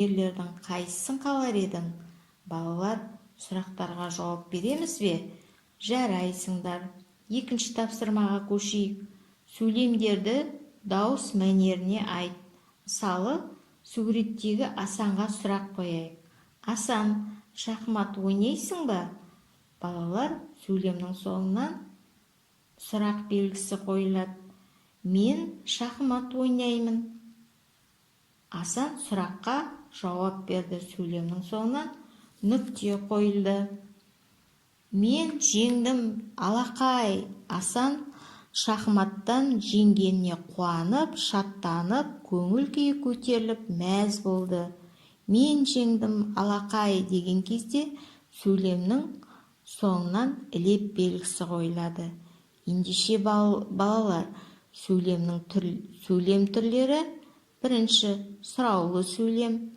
Ерлердің қайсысын қалар едің? Балалар, сұрақтарға жауап береміз бе? Жарайсыңдар. Екінші тапсырмаға көшейік. Сөйлемдерді дауыс мәнеріне айт. Мысалы, суреттегі Асанға сұрақ қояйық. Асан, шахмат ойнайсың ба? Балалар сөйлемнің соңынан сұрақ белгісі қойылады. Мен шахмат ойнаймын. Асан сұраққа жауап берді. Сөйлемнің соңынан нүкте қойылды. Мен жеңдім, алақай. Асан шахматтан жеңгеніне қуанып, шаттанып, көңіл күйі көтеріліп, мәз болды. Мен жеңдім, алақай деген кезде сөйлемнің соңынан ілеп белгісі қойылады. Ендеше балалар, сөйлем түрлері: бірінші, сұраулы сөйлем.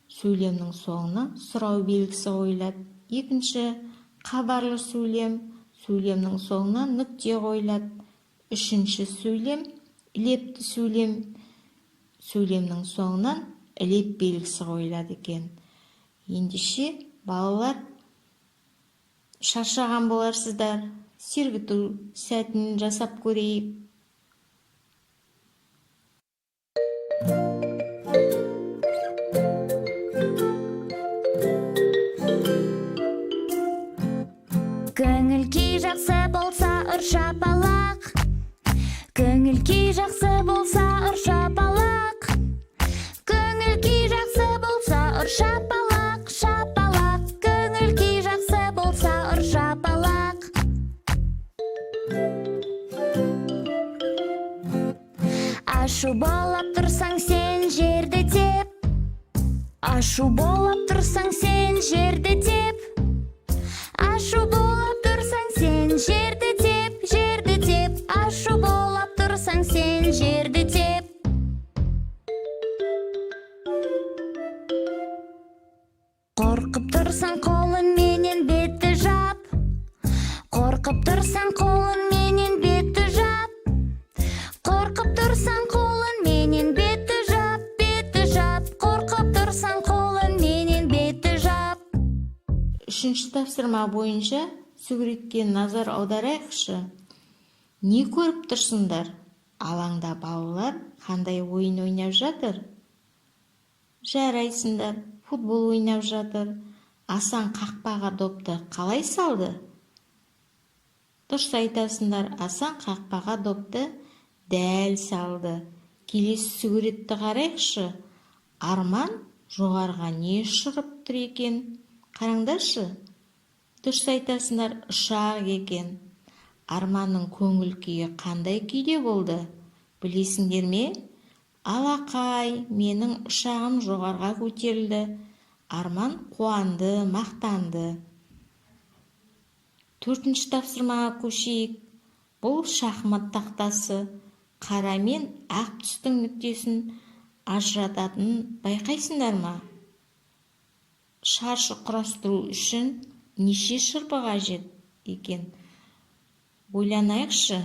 Сөйлемнің соңына сұрау белгісі қойылады. Екінші, хабарлы сөйлем. Сөйлемнің соңына нүкте қойылады. Үшінші сөйлем, ілепті сөйлем. Сөйлемнің соңынан ілеп белгісі қойылады екен. Ендеше балалар, шаршаған боларсыздар. Сергіту сәтін жасап көрейік. Көңіл күй жақсы болса, ұр шапалақ. Көңіл күй жақсы болса, ұр шапалақ. Көңіл күй жақсы болса, ұр шапалақ, шапалақ. Көңіл күй жақсы болса, ұр шапалақ. Ашу болып тұрсаң, сен жерді теп. Ашу болып тұрсаң, сен жерді теп. Ашу болып тұрсаң, сен жерді теп, жерді теп. Ашу болып тұрсаң, сен жерді теп. Қорқып тұрсаң, қолыңменен бетті жап. Қорқып тұрсаң, қолыңменен бетті жап. Қорқып тұрсаң, қолыңменен бетті жап, бетті жап. Қорқып тұрсаң, қолыңменен бетті жап. Үшінші тапсырма бойынша суретке назар аударайықшы. Не көріп тұрсыңдар? Алаңда балалар қандай ойын ойнап жатыр? Жарайсыңдар, футбол ойнап жатыр. Асан қақпаға допты қалай салды? Дұрыс айтасыңдар, Асан қақпаға допты дәл салды. Келесі суретті қарайықшы. Арман жоғарға не ұшырып тұр екен? Қараңдаршы. Дұрыс айтасыңдар, ұшақ екен. Арманның көңіл күйі қандай күйде болды? Білесіңдер ме? Алақай, менің ұшағым жоғарға көтерілді. Арман қуанды, мақтанды. Төртінші тапсырмаға көшейік. Бұл шахмат тақтасы. Қара мен ақ түстің нүктесін ажырататынын байқайсыңдар ма? Шаршы құрастыру үшін неше шырпы қажет екен? Ойланайықшы.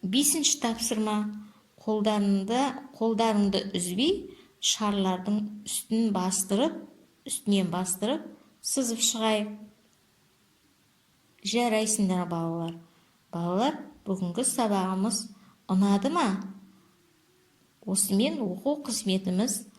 Бесінші тапсырма. Қолдарыңды үзбей, шарлардың үстінен бастырып, сызып шығайық. Жарайсыңдар балалар. Балалар, бүгінгі сабағымыз ұнады ма? Осымен оқу қызметіміз